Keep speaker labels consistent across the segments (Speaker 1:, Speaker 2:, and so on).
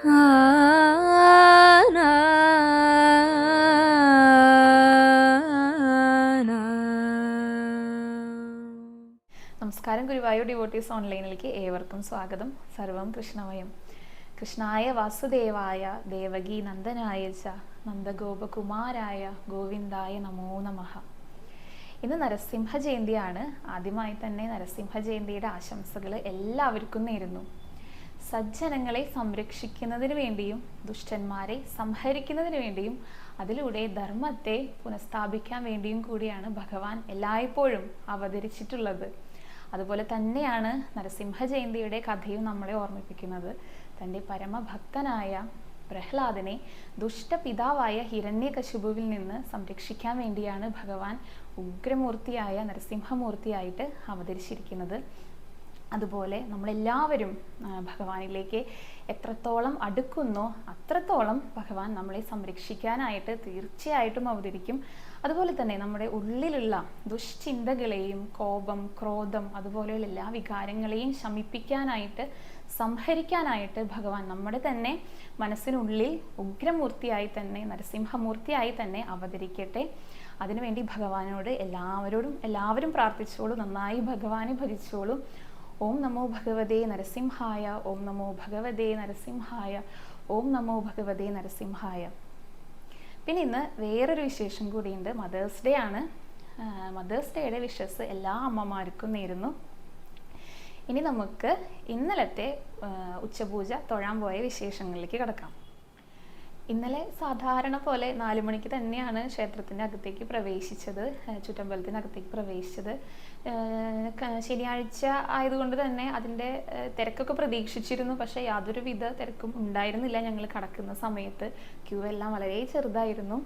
Speaker 1: നമസ്കാരം. ഗുരുവായൂർ ഡിവോട്ടീസ് ഓൺലൈനിലേക്ക് ഏവർക്കും സ്വാഗതം. സർവം കൃഷ്ണമയം. കൃഷ്ണായ വാസുദേവായ ദേവകീ നന്ദനായ ച നന്ദഗോപകുമാരായ ഗോവിന്ദായ നമോ നമഃ. ഇന്ന് നരസിംഹ ജയന്തിയാണ്. ആദ്യമായി തന്നെ നരസിംഹ ജയന്തിയുടെ ആശംസകൾ എല്ലാവർക്കും നേരുന്നു. സജ്ജനങ്ങളെ സംരക്ഷിക്കുന്നതിന് വേണ്ടിയും ദുഷ്ടന്മാരെ സംഹരിക്കുന്നതിന് വേണ്ടിയും അതിലൂടെ ധർമ്മത്തെ പുനഃസ്ഥാപിക്കാൻ വേണ്ടിയും കൂടിയാണ് ഭഗവാൻ എല്ലായ്പ്പോഴും അവതരിച്ചിട്ടുള്ളത്. അതുപോലെ തന്നെയാണ് നരസിംഹ ജയന്തിയുടെ കഥയും നമ്മളെ ഓർമ്മിപ്പിക്കുന്നത്. തൻ്റെ പരമഭക്തനായ പ്രഹ്ലാദനെ ദുഷ്ടപിതാവായ ഹിരണ്യകശിപുവിൽ നിന്ന് സംരക്ഷിക്കാൻ വേണ്ടിയാണ് ഭഗവാൻ ഉഗ്രമൂർത്തിയായ നരസിംഹമൂർത്തിയായിട്ട് അവതരിച്ചിരിക്കുന്നത്. അതുപോലെ നമ്മളെല്ലാവരും ഭഗവാനിലേക്ക് എത്രത്തോളം അടുക്കുന്നോ അത്രത്തോളം ഭഗവാൻ നമ്മളെ സംരക്ഷിക്കാനായിട്ട് തീർച്ചയായിട്ടും അവതരിക്കും. അതുപോലെ തന്നെ നമ്മുടെ ഉള്ളിലുള്ള ദുശ്ചിന്തകളെയും കോപം, ക്രോധം അതുപോലെയുള്ള എല്ലാ വികാരങ്ങളെയും ശമിപ്പിക്കാനായിട്ട്, സംഹരിക്കാനായിട്ട് ഭഗവാൻ നമ്മുടെ തന്നെ മനസ്സിനുള്ളിൽ ഉഗ്രമൂർത്തിയായി തന്നെ, നരസിംഹമൂർത്തിയായി തന്നെ അവതരിക്കട്ടെ. അതിനുവേണ്ടി ഭഗവാനോട് എല്ലാവരും പ്രാർത്ഥിച്ചോളൂ. നന്നായി ഭഗവാനെ ഭജിച്ചോളൂ. ഓം നമോ ഭഗവതേ നരസിംഹായ, ഓം നമോ ഭഗവതേ നരസിംഹായ, ഓം നമോ ഭഗവതേ നരസിംഹായ. പിന്നെ ഇന്ന് വേറൊരു വിശേഷം കൂടിയുണ്ട്. മദേഴ്സ് ഡേ ആണ്. മദേഴ്സ് ഡേയുടെ വിഷസ് എല്ലാ അമ്മമാർക്കും നേരുന്നു. ഇനി നമുക്ക് ഇന്നലത്തെ ഉച്ചപൂജ തൊഴാൻ പോയ വിശേഷങ്ങളിലേക്ക് കടക്കാം. ഇന്നലെ സാധാരണ പോലെ 4 മണിക്ക് തന്നെയാണ് ക്ഷേത്രത്തിൻ്റെ അകത്തേക്ക് പ്രവേശിച്ചത്, ചുറ്റമ്പലത്തിനകത്തേക്ക് പ്രവേശിച്ചത്. ശനിയാഴ്ച ആയതുകൊണ്ട് തന്നെ അതിൻ്റെ തിരക്കൊക്കെ പ്രതീക്ഷിച്ചിരുന്നു. പക്ഷേ യാതൊരുവിധ തിരക്കും ഉണ്ടായിരുന്നില്ല. ഞങ്ങൾ കടക്കുന്ന സമയത്ത് ക്യൂ എല്ലാം വളരെ ചെറുതായിരുന്നു.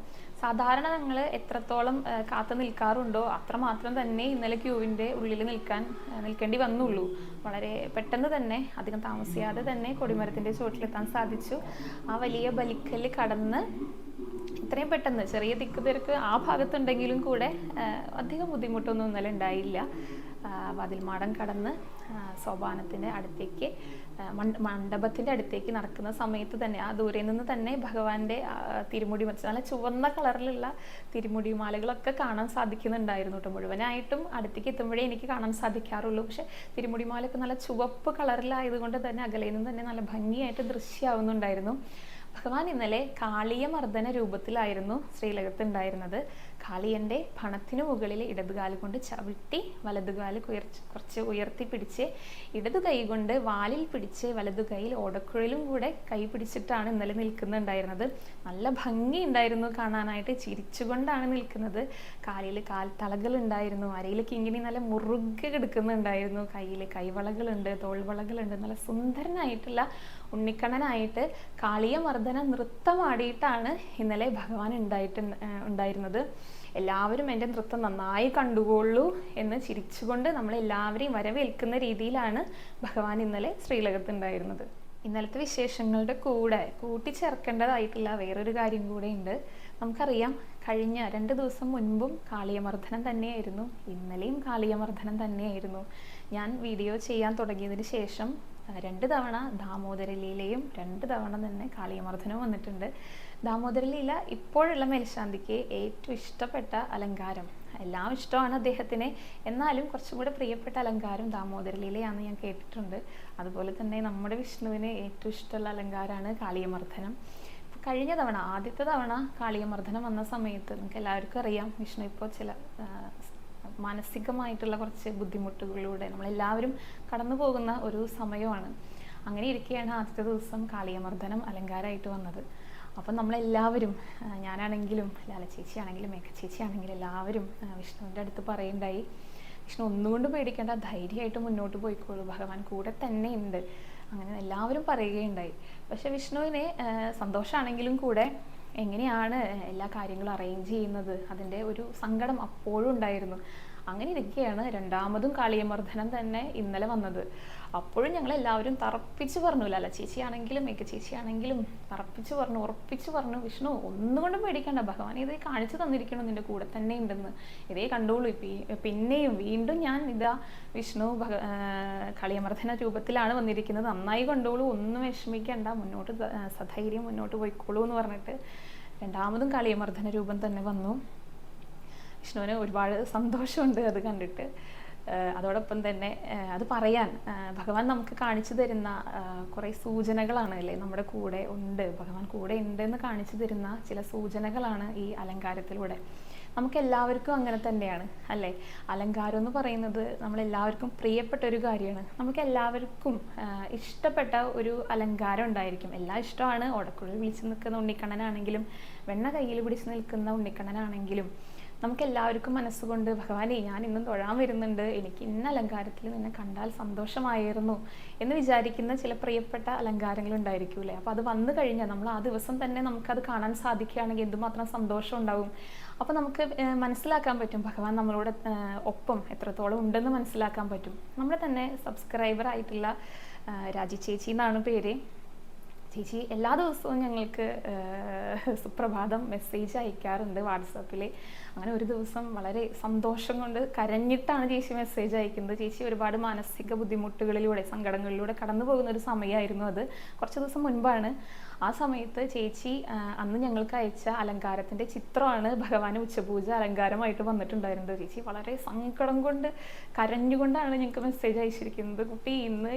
Speaker 1: സാധാരണ ഞങ്ങൾ എത്രത്തോളം കാത്തു നിൽക്കാറുണ്ടോ അത്രമാത്രം തന്നെ ഇന്നലെ ക്യൂവിൻ്റെ ഉള്ളിൽ നിൽക്കേണ്ടി വന്നുള്ളൂ. വളരെ പെട്ടെന്ന് തന്നെ, അധികം താമസിയാതെ തന്നെ കൊടിമരത്തിൻ്റെ ചുവട്ടിലെത്താൻ സാധിച്ചു. ആ വലിയ ബലിക്കല്ല് കടന്ന് ഇത്രയും പെട്ടെന്ന്, ചെറിയ തിരക്ക് ആ ഭാഗത്തുണ്ടെങ്കിലും കൂടെ അധികം ബുദ്ധിമുട്ടൊന്നും ഇന്നലെ ഉണ്ടായില്ല. വാതിൽമാടം കടന്ന് സോപാനത്തിൻ്റെ അടുത്തേക്ക്, മണ്ഡപത്തിൻ്റെ അടുത്തേക്ക് നടക്കുന്ന സമയത്ത് തന്നെ ആ ദൂരെ നിന്ന് തന്നെ ഭഗവാന്റെ തിരുമുടി നല്ല ചുവന്ന കളറിലുള്ള തിരുമുടി മാലകളൊക്കെ കാണാൻ സാധിക്കുന്നുണ്ടായിരുന്നു കേട്ടോ. മുഴുവനായിട്ടും അടുത്തേക്ക് എത്തുമ്പോഴേ എനിക്ക് കാണാൻ സാധിക്കാറുള്ളൂ. പക്ഷെ തിരുമുടി മാലയൊക്കെ നല്ല ചുവപ്പ് കളറിലായതുകൊണ്ട് തന്നെ അകലയിൽ നിന്ന് തന്നെ നല്ല ഭംഗിയായിട്ട് ദൃശ്യമാവുന്നുണ്ടായിരുന്നു. ഭഗവാൻ ഇന്നലെ കാളിയമർദ്ദന രൂപത്തിലായിരുന്നു ശ്രീലകത്ത് ഉണ്ടായിരുന്നത്. കാളിയൻ്റെ ഭണത്തിനു മുകളിൽ ഇടതുകാല് കൊണ്ട് ചവിട്ടി വലതുകാല് കുറച്ച് ഉയർത്തി പിടിച്ച് ഇടതു കൈ കൊണ്ട് വാലിൽ പിടിച്ച് വലതു കൈയിൽ ഓടക്കുഴലും കൂടെ കൈ പിടിച്ചിട്ടാണ് ഇന്നലെ നിൽക്കുന്നുണ്ടായിരുന്നത്. നല്ല ഭംഗി ഉണ്ടായിരുന്നു കാണാനായിട്ട്. ചിരിച്ചുകൊണ്ടാണ് നിൽക്കുന്നത്. കാലിൽ കാൽത്തളകൾ ഉണ്ടായിരുന്നു. അരയിലേക്ക് ഇങ്ങനെ നല്ല മുറുകെ കിടക്കുന്നുണ്ടായിരുന്നു. കയ്യിൽ കൈവളകളുണ്ട്, തോൾവളകളുണ്ട്. നല്ല സുന്ദരനായിട്ടുള്ള ഉണ്ണിക്കണ്ണനായിട്ട് കാളിയമർദ്ദന നൃത്തമാടിയിട്ടാണ് ഇന്നലെ ഭഗവാൻ ഉണ്ടായിരുന്നത്. എല്ലാവരും എൻ്റെ നൃത്തം നന്നായി കണ്ടുകൊള്ളൂ എന്ന് ചിരിച്ചുകൊണ്ട് നമ്മളെല്ലാവരെയും വരവേൽക്കുന്ന രീതിയിലാണ് ഭഗവാൻ ഇന്നലെ ശ്രീലകത്തുണ്ടായിരുന്നത്. ഇന്നലത്തെ വിശേഷങ്ങളുടെ കൂടെ കൂട്ടിച്ചേർക്കേണ്ടതായിട്ടുള്ള വേറൊരു കാര്യം കൂടെ ഉണ്ട്. നമുക്കറിയാം, കഴിഞ്ഞ 2 ദിവസം മുൻപും കാളിയമർദ്ദനം തന്നെയായിരുന്നു. ഇന്നലെയും കാളിയമർദ്ദനം തന്നെയായിരുന്നു. ഞാൻ വീഡിയോ ചെയ്യാൻ തുടങ്ങിയതിന് ശേഷം 2 തവണ ദാമോദരലീലയും 2 തവണ തന്നെ കാളിയമർദ്ദനവും വന്നിട്ടുണ്ട്. ദാമോദരലീല ഇപ്പോഴുള്ള മേൽശാന്തിക്ക് ഏറ്റവും ഇഷ്ടപ്പെട്ട അലങ്കാരം. എല്ലാം ഇഷ്ടമാണ് അദ്ദേഹത്തിന്, എന്നാലും കുറച്ചും കൂടെ പ്രിയപ്പെട്ട അലങ്കാരം ദാമോദരലീലയാണെന്ന് ഞാൻ കേട്ടിട്ടുണ്ട്. അതുപോലെ തന്നെ നമ്മുടെ വിഷ്ണുവിന് ഏറ്റവും ഇഷ്ടമുള്ള അലങ്കാരമാണ് കാളിയമർദ്ദനം. കഴിഞ്ഞ തവണ, ആദ്യത്തെ തവണ കാളിയമർദ്ദനം വന്ന സമയത്ത് നമുക്ക് എല്ലാവർക്കും അറിയാം, വിഷ്ണു ഇപ്പോൾ ചില മാനസികമായിട്ടുള്ള കുറച്ച് ബുദ്ധിമുട്ടുകളിലൂടെ നമ്മളെല്ലാവരും കടന്നു പോകുന്ന ഒരു സമയമാണ്. അങ്ങനെ ഇരിക്കുകയാണ് ആദ്യത്തെ ദിവസം കാളിയമർദ്ദനം അലങ്കാരമായിട്ട് വന്നത്. അപ്പം നമ്മളെല്ലാവരും, ഞാനാണെങ്കിലും ലാലച്ചേച്ചിയാണെങ്കിലും മേഘച്ചേച്ചിയാണെങ്കിലും എല്ലാവരും വിഷ്ണുവിൻ്റെ അടുത്ത് പറയുണ്ടായി, വിഷ്ണു ഒന്നുകൊണ്ട് പേടിക്കേണ്ട, ധൈര്യമായിട്ട് മുന്നോട്ട് പോയിക്കോളൂ, ഭഗവാൻ കൂടെ തന്നെ ഉണ്ട്. അങ്ങനെ എല്ലാവരും പറയുകയുണ്ടായി. പക്ഷെ വിഷ്ണുവിന് സന്തോഷമാണെങ്കിലും കൂടെ എങ്ങനെയാണ് എല്ലാ കാര്യങ്ങളും അറേഞ്ച് ചെയ്യുന്നത്, അതിൻ്റെ ഒരു സങ്കടം അപ്പോഴും ഉണ്ടായിരുന്നു. അങ്ങനെ ഇരിക്കുകയാണ് രണ്ടാമതും കാളിയമർദ്ദനം തന്നെ ഇന്നലെ വന്നത്. അപ്പോഴും ഞങ്ങൾ എല്ലാവരും തറപ്പിച്ച് പറഞ്ഞു, ലല ചേച്ചിയാണെങ്കിലും മേഘ ചേച്ചിയാണെങ്കിലും തറപ്പിച്ച് പറഞ്ഞു, ഉറപ്പിച്ച് പറഞ്ഞു, വിഷ്ണു ഒന്നുകൊണ്ടും പേടിക്കണ്ട, ഭഗവാൻ ഇതേ കാണിച്ചു തന്നിരിക്കണം നിന്റെ കൂടെ തന്നെ ഉണ്ടെന്ന്, ഇതേ കണ്ടോളൂ. പിന്നെയും വീണ്ടും ഞാൻ ഇതാ വിഷ്ണു കളിയമർദ്ദന രൂപത്തിലാണ് വന്നിരിക്കുന്നത്, നന്നായി കണ്ടോളൂ, ഒന്നും വിഷമിക്കണ്ട, മുന്നോട്ട് സധൈര്യം മുന്നോട്ട് പോയിക്കോളൂ എന്ന് പറഞ്ഞിട്ട് രണ്ടാമതും കളിയമർദ്ദന രൂപം തന്നെ വന്നു. വിഷ്ണുവിന് ഒരുപാട് സന്തോഷമുണ്ട് അത് കണ്ടിട്ട്. അതോടൊപ്പം തന്നെ അത് പറയാൻ ഭഗവാൻ നമുക്ക് കാണിച്ചു തരുന്ന കുറേ സൂചനകളാണ് അല്ലേ, നമ്മുടെ കൂടെ ഉണ്ട്, ഭഗവാൻ കൂടെ ഉണ്ട് എന്ന് കാണിച്ചു തരുന്ന ചില സൂചനകളാണ് ഈ അലങ്കാരത്തിലൂടെ. നമുക്ക് എല്ലാവർക്കും അങ്ങനെ തന്നെയാണ് അല്ലേ. അലങ്കാരം എന്ന് പറയുന്നത് നമ്മളെല്ലാവർക്കും പ്രിയപ്പെട്ട ഒരു കാര്യമാണ്. നമുക്ക് എല്ലാവർക്കും ഇഷ്ടപ്പെട്ട ഒരു അലങ്കാരം ഉണ്ടായിരിക്കും. എല്ലാം ഇഷ്ടമാണ്. ഓടക്കുഴൽ വിളിച്ച് നിൽക്കുന്ന ഉണ്ണിക്കണ്ണനാണെങ്കിലും വെണ്ണ കയ്യിൽ പിടിച്ച് നിൽക്കുന്ന ഉണ്ണിക്കണ്ണനാണെങ്കിലും നമുക്ക് എല്ലാവർക്കും മനസ്സുകൊണ്ട് ഭഗവാനെ ഞാൻ ഇന്നും തൊഴാൻ വരുന്നുണ്ട്, എനിക്ക് ഇന്ന അലങ്കാരത്തിൽ നിന്നെ കണ്ടാൽ സന്തോഷമായിരുന്നു എന്ന് വിചാരിക്കുന്ന ചില പ്രിയപ്പെട്ട അലങ്കാരങ്ങൾ ഉണ്ടായിരിക്കൂലേ. അപ്പോൾ അത് വന്നു കഴിഞ്ഞാൽ നമ്മൾ ആ ദിവസം തന്നെ നമുക്കത് കാണാൻ സാധിക്കുകയാണെങ്കിൽ എന്തുമാത്രം സന്തോഷം ഉണ്ടാവും. അപ്പോൾ നമുക്ക് മനസ്സിലാക്കാൻ പറ്റും ഭഗവാൻ നമ്മളോട് ഒപ്പം എത്രത്തോളം ഉണ്ടെന്ന് മനസ്സിലാക്കാൻ പറ്റും. നമ്മുടെ തന്നെ സബ്സ്ക്രൈബർ ആയിട്ടുള്ള രാജി ചേച്ചി എന്നാണ് പേര്. ചേച്ചി എല്ലാ ദിവസവും ഞങ്ങൾക്ക് സുപ്രഭാതം മെസ്സേജ് അയക്കാറുണ്ട് വാട്സാപ്പിൽ. അങ്ങനെ ഒരു ദിവസം വളരെ സന്തോഷം കൊണ്ട് കരഞ്ഞിട്ടാണ് ചേച്ചി മെസ്സേജ് അയക്കുന്നത്. ചേച്ചി ഒരുപാട് മാനസിക ബുദ്ധിമുട്ടുകളിലൂടെ സങ്കടങ്ങളിലൂടെ കടന്നു പോകുന്ന ഒരു സമയമായിരുന്നു അത്. കുറച്ച് ദിവസം മുൻപാണ്. ആ സമയത്ത് ചേച്ചി അന്ന് ഞങ്ങൾക്ക് അയച്ച അലങ്കാരത്തിൻ്റെ ചിത്രമാണ് ഭഗവാന് ഉച്ചപൂജ അലങ്കാരമായിട്ട് വന്നിട്ടുണ്ടായിരുന്നത്. ചേച്ചി വളരെ സങ്കടം കൊണ്ട് കരഞ്ഞുകൊണ്ടാണ് ഞങ്ങൾക്ക് മെസ്സേജ് അയച്ചിരിക്കുന്നത്. കുട്ടി ഇന്ന്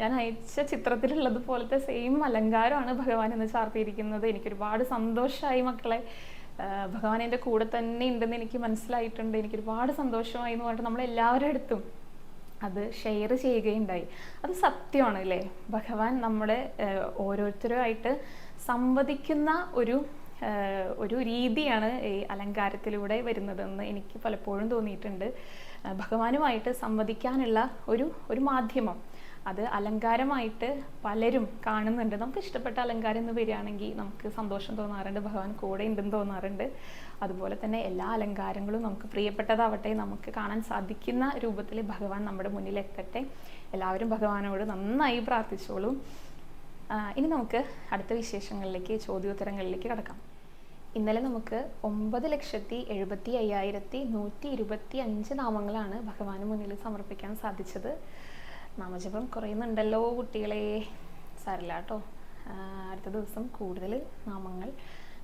Speaker 1: ഞാൻ അയച്ച ചിത്രത്തിലുള്ളത് പോലത്തെ സെയിം അലങ്കാരമാണ് ഭഗവാൻ എന്ന് ചാർത്തിയിരിക്കുന്നത്. എനിക്കൊരുപാട് സന്തോഷമായി മക്കളെ, ഭഗവാൻ എൻ്റെ കൂടെ തന്നെ ഉണ്ടെന്ന് എനിക്ക് മനസ്സിലായിട്ടുണ്ട്, എനിക്കൊരുപാട് സന്തോഷമായി എന്ന് പറഞ്ഞിട്ട് നമ്മളെല്ലാവരുടെ അടുത്തും അത് ഷെയർ ചെയ്യുകയുണ്ടായി. അത് സത്യമാണ് അല്ലേ. ഭഗവാൻ നമ്മുടെ ഓരോരുത്തരുമായിട്ട് സംവദിക്കുന്ന ഒരു രീതിയാണ് ഈ അലങ്കാരത്തിലൂടെ വരുന്നതെന്ന് എനിക്ക് പലപ്പോഴും തോന്നിയിട്ടുണ്ട്. ഭഗവാനുമായിട്ട് സംവദിക്കാനുള്ള ഒരു മാധ്യമം അത് അലങ്കാരമായിട്ട് പലരും കാണുന്നുണ്ട്. നമുക്ക് ഇഷ്ടപ്പെട്ട അലങ്കാരം എന്ന് വരികയാണെങ്കിൽ നമുക്ക് സന്തോഷം തോന്നാറുണ്ട്, ഭഗവാൻ കൂടെ ഉണ്ടെന്ന് തോന്നാറുണ്ട്. അതുപോലെ തന്നെ എല്ലാ അലങ്കാരങ്ങളും നമുക്ക് പ്രിയപ്പെട്ടതാവട്ടെ, നമുക്ക് കാണാൻ സാധിക്കുന്ന രൂപത്തിൽ ഭഗവാൻ നമ്മുടെ മുന്നിൽ എത്തട്ടെ. എല്ലാവരും ഭഗവാനോട് നന്നായി പ്രാർത്ഥിച്ചോളൂ. ഇനി നമുക്ക് അടുത്ത വിശേഷങ്ങളിലേക്ക്, ചോദ്യോത്തരങ്ങളിലേക്ക് കടക്കാം. ഇന്നലെ നമുക്ക് 9,70,75,125 നാമങ്ങളാണ് ഭഗവാന് മുന്നിൽ സമർപ്പിക്കാൻ സാധിച്ചത്. നാമജപം കുറയുന്നുണ്ടല്ലോ കുട്ടികളെ, സാരില്ല കേട്ടോ. അടുത്ത ദിവസം കൂടുതൽ നാമങ്ങൾ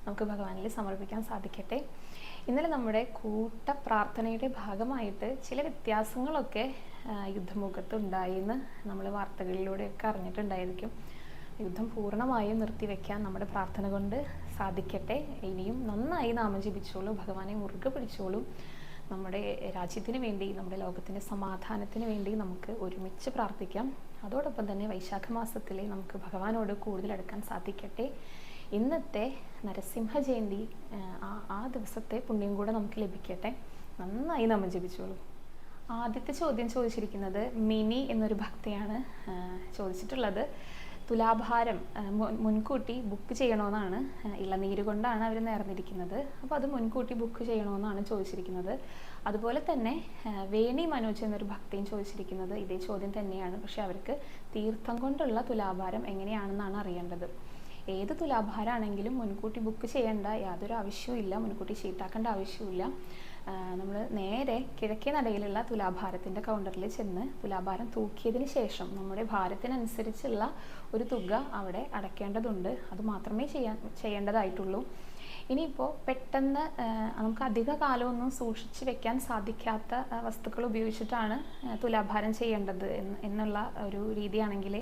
Speaker 1: നമുക്ക് ഭഗവാനിൽ സമർപ്പിക്കാൻ സാധിക്കട്ടെ. ഇന്നലെ നമ്മുടെ കൂട്ട പ്രാർത്ഥനയുടെ ഭാഗമായിട്ട് ചില വ്യത്യാസങ്ങളൊക്കെ യുദ്ധമുഖത്ത് ഉണ്ടായിന്ന് നമ്മൾ വാർത്തകളിലൂടെയൊക്കെ അറിഞ്ഞിട്ടുണ്ടായിരിക്കും. യുദ്ധം പൂർണ്ണമായും നിർത്തിവെക്കാൻ നമ്മുടെ പ്രാർത്ഥന കൊണ്ട് സാധിക്കട്ടെ. ഇനിയും നന്നായി നാമം ജപിച്ചോളൂ, ഭഗവാനെ മുറുകെ പിടിച്ചോളൂ. നമ്മുടെ രാജ്യത്തിന് വേണ്ടി, നമ്മുടെ ലോകത്തിൻ്റെ സമാധാനത്തിന് വേണ്ടി നമുക്ക് ഒരുമിച്ച് പ്രാർത്ഥിക്കാം. അതോടൊപ്പം തന്നെ വൈശാഖ മാസത്തിലെ നമുക്ക് ഭഗവാനോട് കൂടുതൽ അടുക്കാൻ സാധിക്കട്ടെ. ഇന്നത്തെ നരസിംഹ ജയന്തി ആ ദിവസത്തെ പുണ്യം കൂടെ നമുക്ക് ലഭിക്കട്ടെ. നന്നായി നാമം ജപിച്ചോളൂ. ആദ്യത്തെ ചോദ്യം ചോദിച്ചിരിക്കുന്നത് മിനി എന്നൊരു ഭക്തയാണ് ചോദിച്ചിട്ടുള്ളത്. തുലാഭാരം മുൻകൂട്ടി ബുക്ക് ചെയ്യണമെന്നാണ്. ഇളനീര് കൊണ്ടാണ് അവർ നേർന്നിരിക്കുന്നത്. അപ്പോൾ അത് മുൻകൂട്ടി ബുക്ക് ചെയ്യണമെന്നാണ് ചോദിച്ചിരിക്കുന്നത്. അതുപോലെ തന്നെ വേണി മനോജ് എന്നൊരു ഭക്തിയും ചോദിച്ചിരിക്കുന്നത് ഇതേ ചോദ്യം തന്നെയാണ്. പക്ഷെ അവർക്ക് തീർത്ഥം കൊണ്ടുള്ള തുലാഭാരം എങ്ങനെയാണെന്നാണ് അറിയേണ്ടത്. ഏത് തുലാഭാരമാണെങ്കിലും മുൻകൂട്ടി ബുക്ക് ചെയ്യേണ്ട യാതൊരു ആവശ്യവും ഇല്ല, മുൻകൂട്ടി ഷീട്ടാക്കേണ്ട ആവശ്യമില്ല. നമ്മൾ നേരെ കിഴക്കേ നടയിലുള്ള തുലാഭാരത്തിൻ്റെ കൗണ്ടറിൽ ചെന്ന് തുലാഭാരം തൂക്കിയതിന് ശേഷം നമ്മുടെ ഭാരത്തിനനുസരിച്ചുള്ള ഒരു തുക അവിടെ അടയ്ക്കേണ്ടതുണ്ട്. അത് മാത്രമേ ചെയ്യേണ്ടതായിട്ടുള്ളൂ. ഇനിയിപ്പോൾ പെട്ടെന്ന് നമുക്ക് അധിക കാലമൊന്നും സൂക്ഷിച്ച് വെക്കാൻ സാധിക്കാത്ത വസ്തുക്കൾ ഉപയോഗിച്ചിട്ടാണ് തുലാഭാരം ചെയ്യേണ്ടത് എന്നുള്ള ഒരു രീതിയാണെങ്കിൽ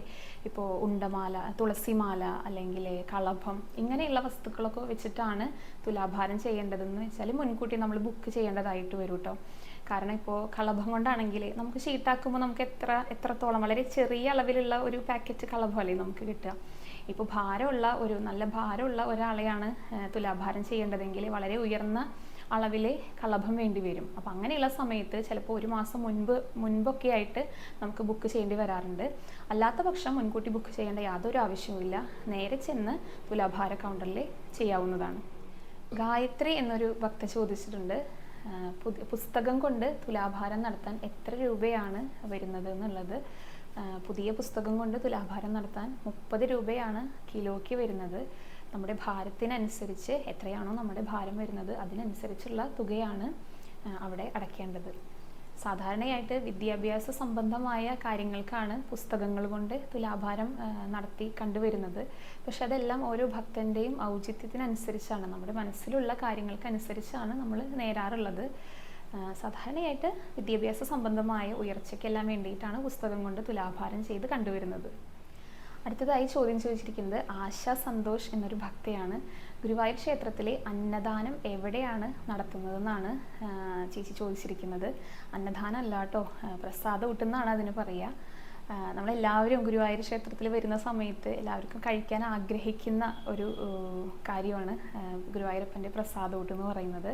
Speaker 1: ഇപ്പോൾ ഉണ്ടമാല, തുളസിമാല അല്ലെങ്കിൽ കളഭം ഇങ്ങനെയുള്ള വസ്തുക്കളൊക്കെ വെച്ചിട്ടാണ് തുലാഭാരം ചെയ്യേണ്ടതെന്ന് വെച്ചാൽ മുൻകൂട്ടി നമ്മൾ ബുക്ക് ചെയ്യേണ്ടതായിട്ട് വരും കേട്ടോ. കാരണം ഇപ്പോൾ കളഭം കൊണ്ടാണെങ്കിൽ നമുക്ക് ഷീട്ടാക്കുമ്പോൾ നമുക്ക് എത്രത്തോളം വളരെ ചെറിയ അളവിലുള്ള ഒരു പാക്കറ്റ് കളഭമല്ലേ നമുക്ക് കിട്ടുക. ഇപ്പോൾ നല്ല ഭാരമുള്ള ഒരാളെയാണ് തുലാഭാരം ചെയ്യേണ്ടതെങ്കിൽ വളരെ ഉയർന്ന അളവിൽ കളഭം വേണ്ടി വരും. അപ്പോൾ അങ്ങനെയുള്ള സമയത്ത് ചിലപ്പോൾ ഒരു മാസം മുൻപൊക്കെ ആയിട്ട് നമുക്ക് ബുക്ക് ചെയ്യേണ്ടി വരാറുണ്ട്. അല്ലാത്ത പക്ഷം മുൻകൂട്ടി ബുക്ക് ചെയ്യേണ്ട യാതൊരു ആവശ്യവുമില്ല, നേരെ ചെന്ന് തുലാഭാര കൗണ്ടറിൽ ചെയ്യാവുന്നതാണ്. ഗായത്രി എന്നൊരു ഭക്ത ചോദിച്ചിട്ടുണ്ട്. പുസ്തകം കൊണ്ട് തുലാഭാരം നടത്താൻ എത്ര രൂപയാണ് വരുന്നത് എന്നുള്ളത്. പുതിയ പുസ്തകം കൊണ്ട് തുലാഭാരം നടത്താൻ 30 രൂപയാണ് കിലോയ്ക്ക് വരുന്നത്. നമ്മുടെ ഭാരത്തിനനുസരിച്ച് എത്രയാണോ നമ്മുടെ ഭാരം വരുന്നത് അതിനനുസരിച്ചുള്ള തുകയാണ് അവിടെ അടയ്ക്കേണ്ടത്. സാധാരണയായിട്ട് വിദ്യാഭ്യാസ സംബന്ധമായ കാര്യങ്ങൾക്കാണ് പുസ്തകങ്ങൾ കൊണ്ട് തുലാഭാരം നടത്തി കണ്ടുവരുന്നത്. പക്ഷെ അതെല്ലാം ഓരോ ഭക്തൻ്റെയും ഔചിത്യത്തിനനുസരിച്ചാണ്, നമ്മുടെ മനസ്സിലുള്ള കാര്യങ്ങൾക്കനുസരിച്ചാണ് നമ്മൾ നേരാറുള്ളത്. സാധാരണയായിട്ട് വിദ്യാഭ്യാസ സംബന്ധമായ ഉയർച്ചയ്ക്കെല്ലാം വേണ്ടിയിട്ടാണ് പുസ്തകം കൊണ്ട് തുലാഭാരം ചെയ്ത് കണ്ടുവരുന്നത്. അടുത്തതായി ചോദ്യം ചോദിച്ചിരിക്കുന്നത് ആശ സന്തോഷ് എന്നൊരു ഭക്തയാണ്. ഗുരുവായൂർ ക്ഷേത്രത്തിലെ അന്നദാനം എവിടെയാണ് നടത്തുന്നതെന്നാണ് ചേച്ചി ചോദിച്ചിരിക്കുന്നത്. അന്നദാനം അല്ല കേട്ടോ, പ്രസാദം ഊട്ടുന്നാണ് അതിന് പറയുക. നമ്മളെല്ലാവരും ഗുരുവായൂർ ക്ഷേത്രത്തിൽ വരുന്ന സമയത്ത് എല്ലാവർക്കും കഴിക്കാൻ ആഗ്രഹിക്കുന്ന ഒരു കാര്യമാണ് ഗുരുവായൂരപ്പൻ്റെ പ്രസാദം ഊട്ട് എന്ന് പറയുന്നത്.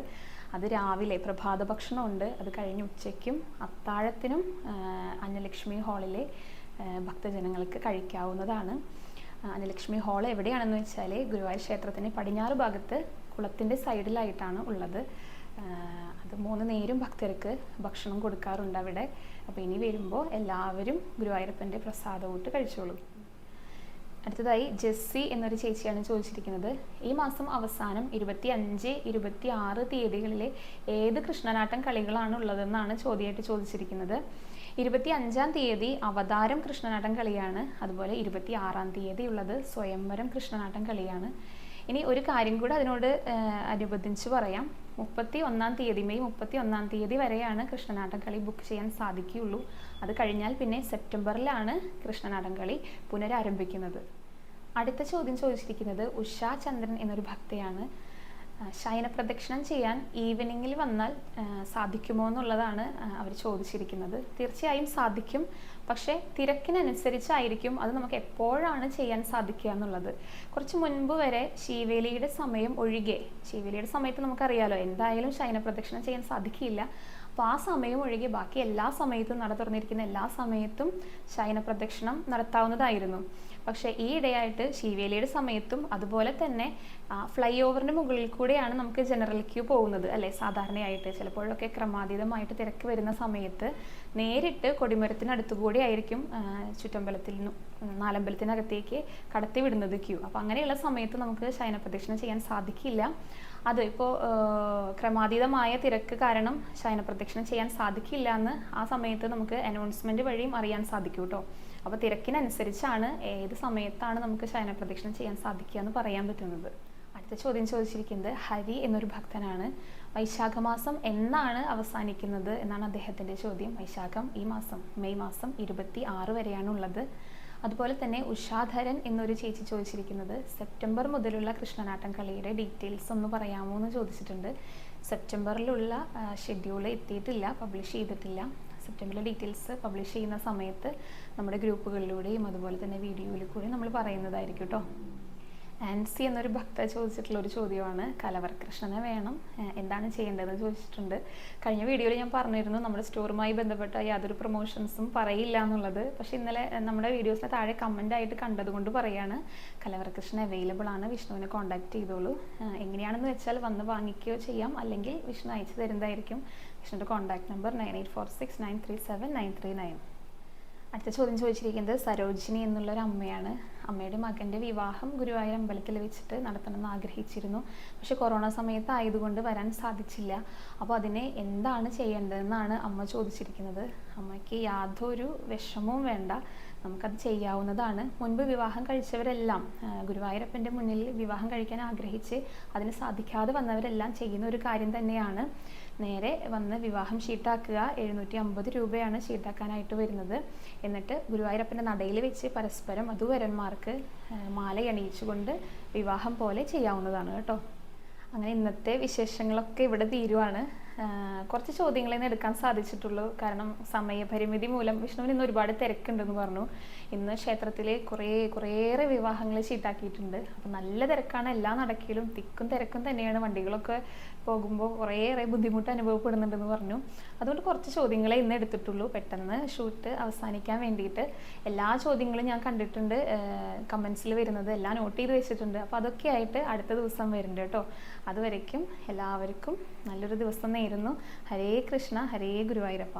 Speaker 1: അത് രാവിലെ പ്രഭാത ഭക്ഷണമുണ്ട്, അത് കഴിഞ്ഞ് ഉച്ചയ്ക്കും അത്താഴത്തിനും അന്നലക്ഷ്മി ഹാളിലെ ഭക്തജനങ്ങൾക്ക് കഴിക്കാവുന്നതാണ്. അന്നലക്ഷ്മി ഹാൾ എവിടെയാണെന്ന് വെച്ചാൽ ഗുരുവായൂർ ക്ഷേത്രത്തിൻ്റെ പടിഞ്ഞാറ് ഭാഗത്ത് കുളത്തിൻ്റെ സൈഡിലായിട്ടാണ് ഉള്ളത്. അത് 3 നേരം ഭക്തർക്ക് ഭക്ഷണം കൊടുക്കാറുണ്ട് അവിടെ. അപ്പോൾ ഇനി വരുമ്പോൾ എല്ലാവരും ഗുരുവായൂരപ്പൻ്റെ പ്രസാദമൂട്ട് കഴിച്ചോളൂ. അടുത്തതായി ജെസ്സി എന്നൊരു ചേച്ചിയാണ് ചോദിച്ചിരിക്കുന്നത്. ഈ മാസം അവസാനം 25, 26 തീയതികളിലെ ഏത് കൃഷ്ണനാട്ടം കളികളാണ് ഉള്ളതെന്നാണ് ചോദ്യമായിട്ട് ചോദിച്ചിരിക്കുന്നത്. 25-ാം തീയതി അവതാരം കൃഷ്ണനാട്ടം കളിയാണ്. അതുപോലെ 26-ാം തീയതി ഉള്ളത് സ്വയംവരം കൃഷ്ണനാട്ടം കളിയാണ്. ഇനി ഒരു കാര്യം കൂടെ അതിനോട് അനുബന്ധിച്ച് പറയാം. 31-ാം തീയതി, മെയ് 31-ാം തീയതി വരെയാണ് കൃഷ്ണനാട്ടം കളി ബുക്ക് ചെയ്യാൻ സാധിക്കുകയുള്ളൂ. അത് കഴിഞ്ഞാൽ പിന്നെ സെപ്റ്റംബറിലാണ് കൃഷ്ണനാട്ടം കളി പുനരാരംഭിക്കുന്നത്. അടുത്ത ചോദ്യം ചോദിച്ചിരിക്കുന്നത് ഉഷാ ചന്ദ്രൻ എന്നൊരു ഭക്തയാണ്. ശയനപ്രദക്ഷിണം ചെയ്യാൻ ഈവനിങ്ങിൽ വന്നാൽ സാധിക്കുമോ എന്നുള്ളതാണ് അവർ ചോദിച്ചിരിക്കുന്നത്. തീർച്ചയായും സാധിക്കും, പക്ഷേ തിരക്കിനനുസരിച്ചായിരിക്കും അത് നമുക്ക് എപ്പോഴാണ് ചെയ്യാൻ സാധിക്കുക എന്നുള്ളത്. കുറച്ച് മുൻപ് വരെ ശീവേലിയുടെ സമയം ഒഴികെ, ശീവേലിയുടെ സമയത്ത് നമുക്കറിയാലോ എന്തായാലും ശയനപ്രദക്ഷിണം ചെയ്യാൻ സാധിക്കില്ല. അപ്പോൾ ആ സമയം ഒഴികെ ബാക്കി എല്ലാ സമയത്തും നട തുറന്നിരിക്കുന്ന എല്ലാ സമയത്തും ശയനപ്രദക്ഷിണം നടത്താവുന്നതായിരുന്നു. പക്ഷേ ഈ ഇടയായിട്ട് ശീവേലിയുടെ സമയത്തും അതുപോലെ തന്നെ ഫ്ലൈ ഓവറിൻ്റെ മുകളിൽ കൂടെയാണ് നമുക്ക് ജനറൽ ക്യൂ പോകുന്നത് അല്ലേ. സാധാരണയായിട്ട് ചിലപ്പോഴൊക്കെ ക്രമാതീതമായിട്ട് തിരക്ക് വരുന്ന സമയത്ത് നേരിട്ട് കൊടിമരത്തിനടുത്തുകൂടി ആയിരിക്കും ചുറ്റമ്പലത്തിൽ നിന്നും നാലമ്പലത്തിനകത്തേക്ക് കടത്തി വിടുന്നത് ക്യൂ. അപ്പോൾ അങ്ങനെയുള്ള സമയത്ത് നമുക്ക് ശയനപ്രദക്ഷിണം ചെയ്യാൻ സാധിക്കില്ല. അത് ഇപ്പോൾ ക്രമാതീതമായ തിരക്ക് കാരണം ശയനപ്രദക്ഷിണം ചെയ്യാൻ സാധിക്കില്ല എന്ന് ആ സമയത്ത് നമുക്ക് അനൗൺസ്മെൻറ്റ് വഴിയും അറിയാൻ സാധിക്കും കേട്ടോ. അപ്പോൾ തിരക്കിനനുസരിച്ചാണ് ഏത് സമയത്താണ് നമുക്ക് ശയനപ്രദക്ഷിണം ചെയ്യാൻ സാധിക്കുക എന്ന് പറയാൻ പറ്റുന്നത്. അടുത്ത ചോദ്യം ചോദിച്ചിരിക്കുന്നത് ഹരി എന്നൊരു ഭക്തനാണ്. വൈശാഖമാസം എന്നാണ് അവസാനിക്കുന്നത് എന്നാണ് അദ്ദേഹത്തിൻ്റെ ചോദ്യം. വൈശാഖം ഈ മാസം മെയ് മാസം 26 വരെയാണ് ഉള്ളത്. അതുപോലെ തന്നെ ഉഷാധരൻ എന്നൊരു ചേച്ചി ചോദിച്ചിരിക്കുന്നത് സെപ്റ്റംബർ മുതലുള്ള കൃഷ്ണനാട്ടം കളിയുടെ ഡീറ്റെയിൽസ് ഒന്ന് പറയാമോ എന്ന് ചോദിച്ചിട്ടുണ്ട്. സെപ്റ്റംബറിലുള്ള ഷെഡ്യൂൾ എത്തിയിട്ടില്ല, പബ്ലിഷ് ചെയ്തിട്ടില്ല. സെപ്റ്റംബറിലെ ഡീറ്റെയിൽസ് പബ്ലിഷ് ചെയ്യുന്ന സമയത്ത് നമ്മുടെ ഗ്രൂപ്പുകളിലൂടെയും അതുപോലെ തന്നെ വീഡിയോയിൽ കൂടി നമ്മൾ പറയുന്നതായിരിക്കും കേട്ടോ. ആൻസി എന്നൊരു ഭക്ത ചോദിച്ചിട്ടുള്ള ഒരു ചോദ്യമാണ്. കലവർകൃഷ്ണനെ വേണം, എന്താണ് ചെയ്യേണ്ടതെന്ന് ചോദിച്ചിട്ടുണ്ട്. കഴിഞ്ഞ വീഡിയോയിൽ ഞാൻ പറഞ്ഞിരുന്നു നമ്മുടെ സ്റ്റോറുമായി ബന്ധപ്പെട്ട യാതൊരു പ്രൊമോഷൻസും പറയില്ല എന്നുള്ളത്. പക്ഷേ ഇന്നലെ നമ്മുടെ വീഡിയോസിന് താഴെ കമൻ്റായിട്ട് കണ്ടതുകൊണ്ട് പറയാണ്. കലവർകൃഷ്ണൻ അവൈലബിൾ ആണ്, വിഷ്ണുവിനെ കോൺടാക്ട് ചെയ്തോളൂ. എങ്ങനെയാണെന്ന് വെച്ചാൽ വന്ന് വാങ്ങിക്കുകയോ ചെയ്യാം, അല്ലെങ്കിൽ വിഷ്ണു അയച്ചു തരുന്നതായിരിക്കും. വിഷ്ണുവിൻ്റെ കോൺടാക്ട് നമ്പർ 9846937939. അടുത്ത ചോദ്യം ചോദിച്ചിരിക്കുന്നത് സരോജിനി എന്നുള്ളൊരു അമ്മയാണ്. അമ്മയുടെ മകൻ്റെ വിവാഹം ഗുരുവായൂർ അമ്പലത്തിൽ വെച്ചിട്ട് നടത്തണമെന്ന് ആഗ്രഹിച്ചിരുന്നു. പക്ഷെ കൊറോണ സമയത്ത് ആയതുകൊണ്ട് വരാൻ സാധിച്ചില്ല. അപ്പോൾ അതിനെ എന്താണ് ചെയ്യേണ്ടതെന്നാണ് അമ്മ ചോദിച്ചിരിക്കുന്നത്. അമ്മയ്ക്ക് യാതൊരു വിഷമവും വേണ്ട, നമുക്കത് ചെയ്യാവുന്നതാണ്. മുൻപ് വിവാഹം കഴിച്ചവരെല്ലാം ഗുരുവായൂരപ്പൻ്റെ മുന്നിൽ വിവാഹം കഴിക്കാൻ ആഗ്രഹിച്ച് അതിന് സാധിക്കാതെ വന്നവരെല്ലാം ചെയ്യുന്ന ഒരു കാര്യം തന്നെയാണ്. നേരെ വന്ന് വിവാഹം ഷീട്ടാക്കുക. 750 രൂപയാണ് ഷീട്ടാക്കാനായിട്ട് വരുന്നത്. എന്നിട്ട് ഗുരുവായൂരപ്പൻ്റെ നടയിൽ വെച്ച് പരസ്പരം വധൂവരന്മാർക്ക് മാലയണിയിച്ചുകൊണ്ട് വിവാഹം പോലെ ചെയ്യാവുന്നതാണ് കേട്ടോ. അങ്ങനെ ഇന്നത്തെ വിശേഷങ്ങളൊക്കെ ഇവിടെ തീരുവാണ്. കുറച്ച് ചോദ്യങ്ങളെ നിന്ന് എടുക്കാൻ സാധിച്ചിട്ടുള്ളൂ, കാരണം സമയപരിമിതി മൂലം. വിഷ്ണുവിന് ഇന്ന് ഒരുപാട് തിരക്കുണ്ടെന്ന് പറഞ്ഞു. ഇന്ന് ക്ഷേത്രത്തിൽ കുറേയേറെ വിവാഹങ്ങൾ ഷീട്ടാക്കിയിട്ടുണ്ട്. അപ്പം നല്ല തിരക്കാണ് എല്ലാ നടക്കിലും, തിക്കും തിരക്കും തന്നെയാണ്. വണ്ടികളൊക്കെ പോകുമ്പോൾ കുറേയേറെ ബുദ്ധിമുട്ട് അനുഭവപ്പെടുന്നുണ്ടെന്ന് പറഞ്ഞു. അതുകൊണ്ട് കുറച്ച് ചോദ്യങ്ങളെ ഇന്ന് എടുത്തിട്ടുള്ളൂ, പെട്ടെന്ന് ഷൂട്ട് അവസാനിക്കാൻ വേണ്ടിയിട്ട്. എല്ലാ ചോദ്യങ്ങളും ഞാൻ കണ്ടിട്ടുണ്ട്, കമൻസിൽ വരുന്നത് എല്ലാം നോട്ട് ചെയ്ത് വെച്ചിട്ടുണ്ട്. അപ്പോൾ അതൊക്കെ ആയിട്ട് അടുത്ത ദിവസം വരുന്നുണ്ട് കേട്ടോ. അതുവരയ്ക്കും എല്ലാവർക്കും നല്ലൊരു ദിവസം നേരുന്നു. ഹരേ കൃഷ്ണ, ഹരേ ഗുരുവായൂരപ്പ.